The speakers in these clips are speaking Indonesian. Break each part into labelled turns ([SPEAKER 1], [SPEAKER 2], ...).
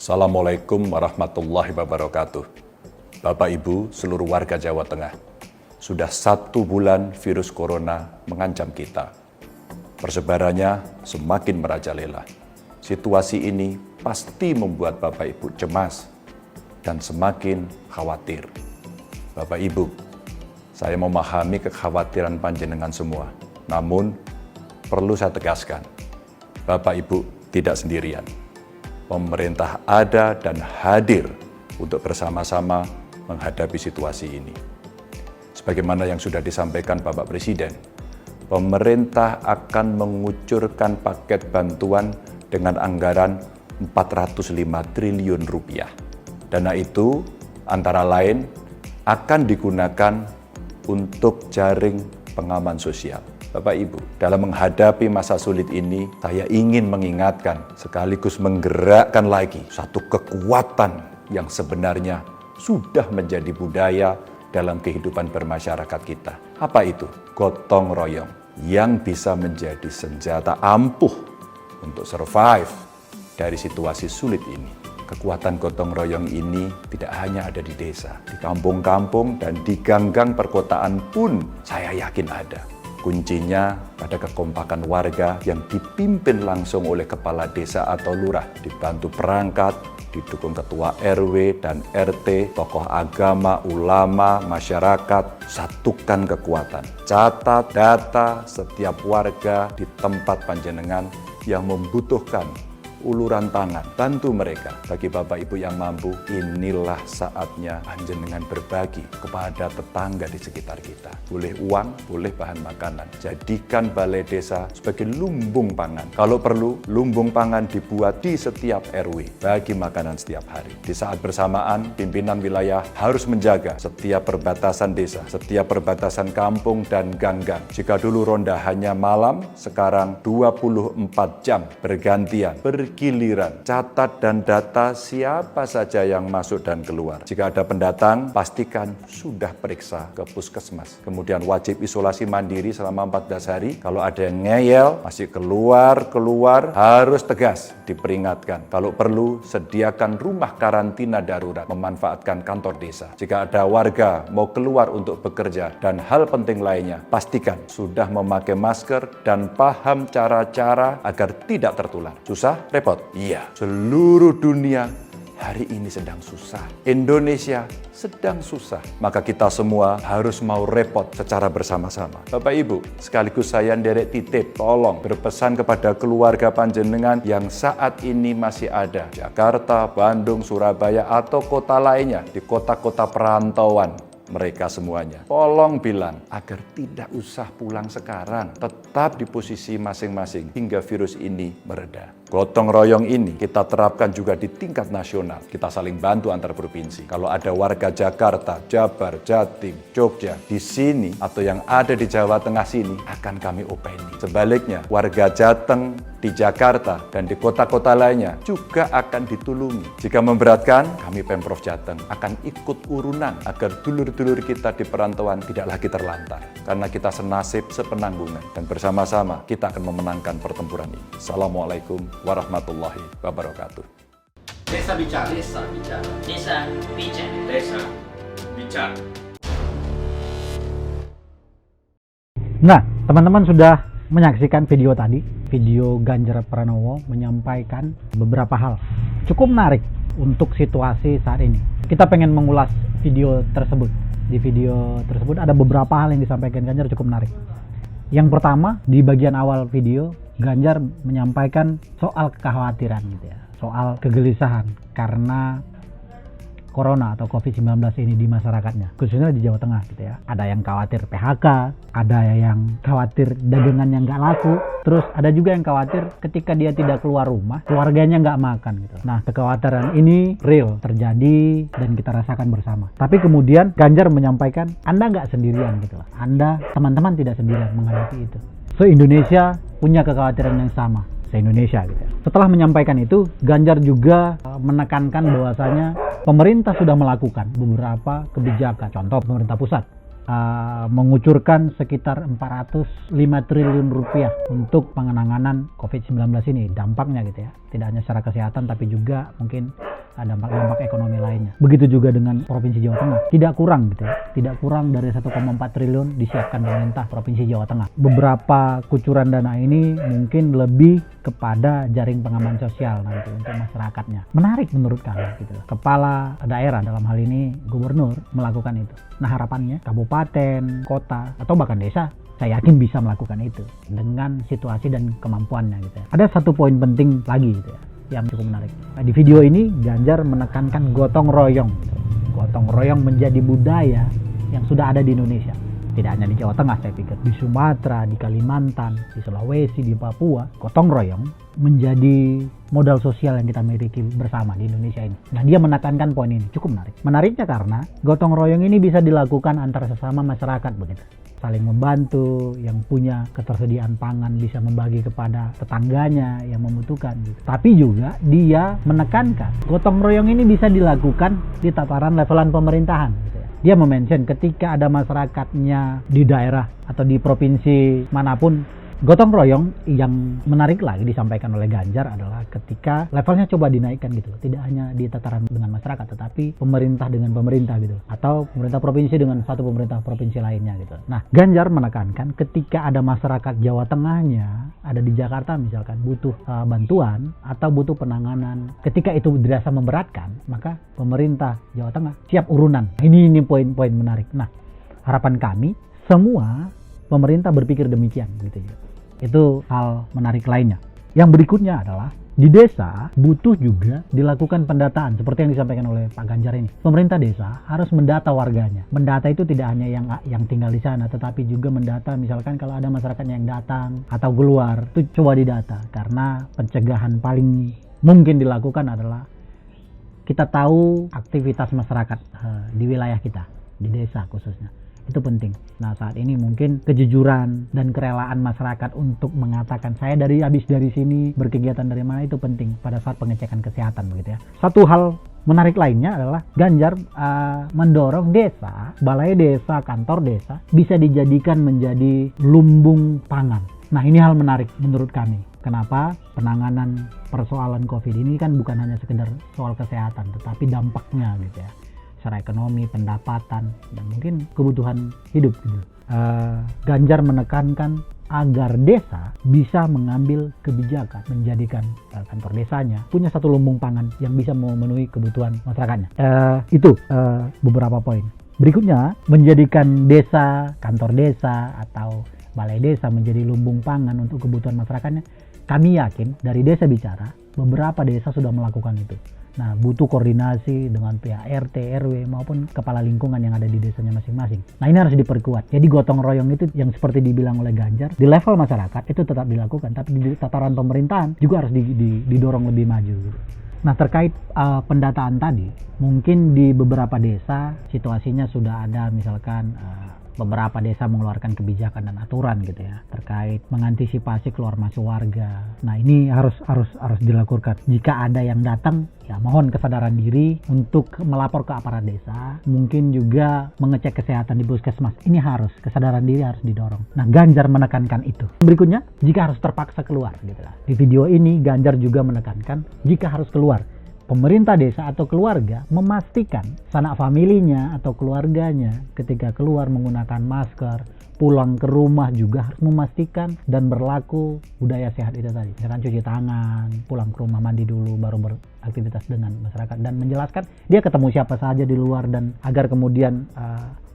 [SPEAKER 1] Assalamualaikum warahmatullahi wabarakatuh. Bapak Ibu, seluruh warga Jawa Tengah, sudah 1 bulan virus corona mengancam kita. Persebarannya semakin merajalela. Situasi ini pasti membuat Bapak Ibu cemas dan semakin khawatir. Bapak Ibu, saya memahami kekhawatiran panjenengan semua. Namun, perlu saya tegaskan, Bapak Ibu tidak sendirian. Pemerintah ada dan hadir untuk bersama-sama menghadapi situasi ini. Sebagaimana yang sudah disampaikan Bapak Presiden, pemerintah akan mengucurkan paket bantuan dengan anggaran 405 triliun rupiah. Dana itu antara lain akan digunakan untuk jaring pengaman sosial. Bapak Ibu, dalam menghadapi masa sulit ini, saya ingin mengingatkan sekaligus menggerakkan lagi satu kekuatan yang sebenarnya sudah menjadi budaya dalam kehidupan bermasyarakat kita. Apa itu? Gotong royong yang bisa menjadi senjata ampuh untuk survive dari situasi sulit ini. Kekuatan gotong royong ini tidak hanya ada di desa, di kampung-kampung dan di gang-gang perkotaan pun saya yakin ada. Kuncinya pada kekompakan warga yang dipimpin langsung oleh kepala desa atau lurah, dibantu perangkat, didukung ketua RW dan RT, tokoh agama, ulama, masyarakat. Satukan kekuatan. Catat data setiap warga di tempat panjenengan yang membutuhkan uluran tangan, bantu mereka. Bagi Bapak Ibu yang mampu, inilah saatnya panjenengan berbagi kepada tetangga di sekitar kita. Boleh uang, boleh bahan makanan. Jadikan balai desa sebagai lumbung pangan. Kalau perlu, lumbung pangan dibuat di setiap RW, bagi makanan setiap hari. Di saat bersamaan, pimpinan wilayah harus menjaga setiap perbatasan desa, setiap perbatasan kampung dan gang-gang. Jika dulu ronda hanya malam, sekarang 24 jam bergantian, giliran, catat dan data siapa saja yang masuk dan keluar. Jika ada pendatang, pastikan sudah periksa ke puskesmas. Kemudian wajib isolasi mandiri selama 14 hari. Kalau ada yang ngeyel, masih keluar, harus tegas diperingatkan. Kalau perlu, sediakan rumah karantina darurat, memanfaatkan kantor desa. Jika ada warga mau keluar untuk bekerja dan hal penting lainnya, pastikan sudah memakai masker dan paham cara-cara agar tidak tertular. Susah? Repot? Iya, seluruh dunia hari ini sedang susah. Indonesia sedang susah. Maka kita semua harus mau repot secara bersama-sama. Bapak Ibu, sekaligus saya nderek titip, tolong berpesan kepada keluarga panjenengan yang saat ini masih ada. Jakarta, Bandung, Surabaya, atau kota lainnya. Di kota-kota perantauan. Mereka semuanya. Tolong bilang agar tidak usah pulang sekarang. Tetap di posisi masing-masing hingga virus ini mereda. Gotong royong ini kita terapkan juga di tingkat nasional. Kita saling bantu antar provinsi. Kalau ada warga Jakarta, Jabar, Jatim, Jogja di sini atau yang ada di Jawa Tengah sini akan kami openi. Sebaliknya, warga Jateng di Jakarta dan di kota-kota lainnya juga akan ditulungi. Jika memberatkan, kami Pemprov Jateng akan ikut urunan agar dulur-dulur kita di perantauan tidak lagi terlantar. Karena kita senasib, sepenanggungan. Dan bersama-sama kita akan memenangkan pertempuran ini. Assalamualaikum warahmatullahi wabarakatuh.
[SPEAKER 2] Desa bicara. Desa bicara.
[SPEAKER 3] Desa bicara.
[SPEAKER 2] Desa bicara.
[SPEAKER 4] Nah, teman-teman sudah menyaksikan video tadi. Video Ganjar Pranowo menyampaikan beberapa hal cukup menarik untuk situasi saat ini. Kita pengen mengulas video tersebut. Di video tersebut ada beberapa hal yang disampaikan Ganjar cukup menarik. Yang pertama, di bagian awal video, Ganjar menyampaikan soal kekhawatiran gitu ya, soal kegelisahan karena Corona atau COVID-19 ini di masyarakatnya, khususnya di Jawa Tengah gitu ya. Ada yang khawatir PHK, ada yang khawatir dagangannya nggak laku, terus ada juga yang khawatir ketika dia tidak keluar rumah, keluarganya nggak makan gitu. Nah, kekhawatiran ini real, terjadi dan kita rasakan bersama. Tapi kemudian Ganjar menyampaikan, Anda nggak sendirian gitu lah. Anda, teman-teman tidak sendirian menghadapi itu. Se-Indonesia punya kekhawatiran yang sama. Se-Indonesia gitu ya. Setelah menyampaikan itu, Ganjar juga menekankan bahwasanya pemerintah sudah melakukan beberapa kebijakan. Contoh, pemerintah pusat mengucurkan sekitar 405 triliun rupiah untuk penanganan COVID-19 ini, dampaknya gitu ya. Tidak hanya secara kesehatan tapi juga mungkin dampak ekonomi lainnya. Begitu juga dengan Provinsi Jawa Tengah, tidak kurang gitu ya, tidak kurang dari 1,4 triliun disiapkan pemerintah Provinsi Jawa Tengah. Beberapa kucuran dana ini mungkin lebih kepada jaring pengaman sosial nanti untuk masyarakatnya. Menarik menurut kami gitu. Kepala daerah dalam hal ini gubernur melakukan itu. Nah harapannya kabupaten, kota atau bahkan desa, saya yakin bisa melakukan itu dengan situasi dan kemampuannya gitu ya. Ada satu poin penting lagi gitu ya, yang cukup menarik. Nah, di video ini Ganjar menekankan gotong royong gitu. Gotong royong menjadi budaya yang sudah ada di Indonesia. Tidak hanya di Jawa Tengah, saya pikir di Sumatera, di Kalimantan, di Sulawesi, di Papua, gotong royong menjadi modal sosial yang kita miliki bersama di Indonesia ini. Nah, dia menekankan poin ini, cukup menarik. Menariknya karena gotong royong ini bisa dilakukan antara sesama masyarakat begitu. Saling membantu, yang punya ketersediaan pangan bisa membagi kepada tetangganya yang membutuhkan gitu. Tapi juga dia menekankan gotong royong ini bisa dilakukan di tataran levelan pemerintahan gitu ya. Dia mention ketika ada masyarakatnya di daerah atau di provinsi manapun, gotong royong yang menarik lagi disampaikan oleh Ganjar adalah ketika levelnya coba dinaikkan gitu. Tidak hanya di tataran dengan masyarakat, tetapi pemerintah dengan pemerintah gitu. Atau pemerintah provinsi dengan satu pemerintah provinsi lainnya gitu. Nah, Ganjar menekankan ketika ada masyarakat Jawa Tengahnya, ada di Jakarta misalkan, butuh bantuan atau butuh penanganan. Ketika itu dirasa memberatkan, maka pemerintah Jawa Tengah siap urunan. Ini poin-poin menarik. Nah, harapan kami semua pemerintah berpikir demikian gitu ya. Itu hal menarik lainnya. Yang berikutnya adalah di desa butuh juga dilakukan pendataan seperti yang disampaikan oleh Pak Ganjar ini. Pemerintah desa harus mendata warganya. Mendata itu tidak hanya yang tinggal di sana, tetapi juga mendata misalkan kalau ada masyarakatnya yang datang atau keluar, itu coba didata. Karena pencegahan paling mungkin dilakukan adalah kita tahu aktivitas masyarakat di wilayah kita, di desa khususnya. Itu penting. Nah, saat ini mungkin kejujuran dan kerelaan masyarakat untuk mengatakan saya habis dari sini, berkegiatan dari mana, itu penting pada saat pengecekan kesehatan begitu ya. Satu hal menarik lainnya adalah Ganjar mendorong desa, balai desa, kantor desa bisa dijadikan menjadi lumbung pangan. Nah, ini hal menarik menurut kami. Kenapa? Penanganan persoalan COVID ini kan bukan hanya sekedar soal kesehatan, tetapi dampaknya gitu ya. Secara ekonomi, pendapatan, dan mungkin kebutuhan hidup gitu. Ganjar menekankan agar desa bisa mengambil kebijakan, menjadikan kantor desanya punya satu lumbung pangan yang bisa memenuhi kebutuhan masyarakatnya. Itu beberapa poin. Berikutnya, menjadikan desa, kantor desa, atau balai desa menjadi lumbung pangan untuk kebutuhan masyarakatnya. Kami yakin dari Desa Bicara, beberapa desa sudah melakukan itu. Nah, butuh koordinasi dengan pihak RT, RW maupun kepala lingkungan yang ada di desanya masing-masing. Nah, ini harus diperkuat. Jadi gotong royong itu yang seperti dibilang oleh Ganjar, di level masyarakat itu tetap dilakukan, tapi di tataran pemerintahan juga harus didorong lebih maju. Nah, terkait pendataan tadi, mungkin di beberapa desa situasinya sudah ada misalkan beberapa desa mengeluarkan kebijakan dan aturan gitu ya terkait mengantisipasi keluar masuk warga. Nah, ini harus dilakukan. Jika ada yang datang, ya mohon kesadaran diri untuk melapor ke aparat desa, mungkin juga mengecek kesehatan di puskesmas. Ini harus kesadaran diri harus didorong. Nah, Ganjar menekankan itu. Berikutnya, jika harus terpaksa keluar gitu lah. Di video ini Ganjar juga menekankan jika harus keluar, pemerintah desa atau keluarga memastikan sanak familinya atau keluarganya ketika keluar menggunakan masker, pulang ke rumah juga harus memastikan dan berlaku budaya sehat itu tadi. Misalkan cuci tangan, pulang ke rumah mandi dulu, baru beraktivitas dengan masyarakat, dan menjelaskan dia ketemu siapa saja di luar, dan agar kemudian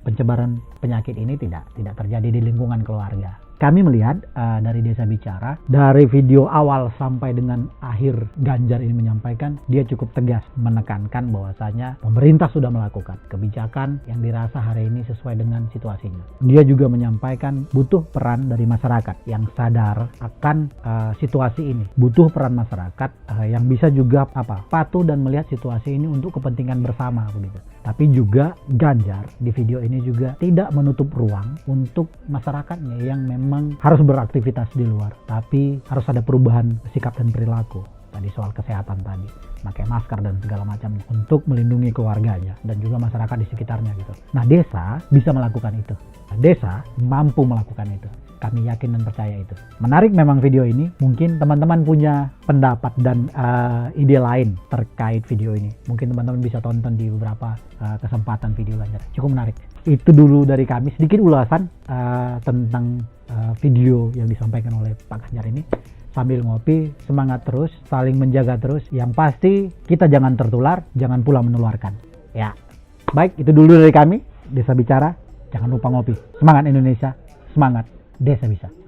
[SPEAKER 4] penyebaran penyakit ini tidak terjadi di lingkungan keluarga. Kami melihat dari Desa Bicara, dari video awal sampai dengan akhir Ganjar ini menyampaikan, dia cukup tegas menekankan bahwasanya pemerintah sudah melakukan kebijakan yang dirasa hari ini sesuai dengan situasinya. Dia juga menyampaikan butuh peran dari masyarakat yang sadar akan situasi ini. Butuh peran masyarakat yang bisa juga patuh dan melihat situasi ini untuk kepentingan bersama begitu. Tapi juga Ganjar di video ini juga tidak menutup ruang untuk masyarakatnya yang memang harus beraktivitas di luar, tapi harus ada perubahan sikap dan perilaku. Tadi soal kesehatan tadi, pakai masker dan segala macamnya untuk melindungi keluarganya dan juga masyarakat di sekitarnya gitu. Nah, desa bisa melakukan itu. Desa mampu melakukan itu. Kami yakin dan percaya itu. Menarik memang video ini. Mungkin teman-teman punya pendapat dan ide lain terkait video ini. Mungkin teman-teman bisa tonton di beberapa kesempatan video Ganjar. Cukup menarik. Itu dulu dari kami. Sedikit ulasan tentang video yang disampaikan oleh Pak Ganjar ini. Sambil ngopi, semangat terus, saling menjaga terus. Yang pasti kita jangan tertular, jangan pula menularkan. Ya, baik itu dulu dari kami. Desa Bicara. Jangan lupa ngopi. Semangat Indonesia, semangat Desa Bisa.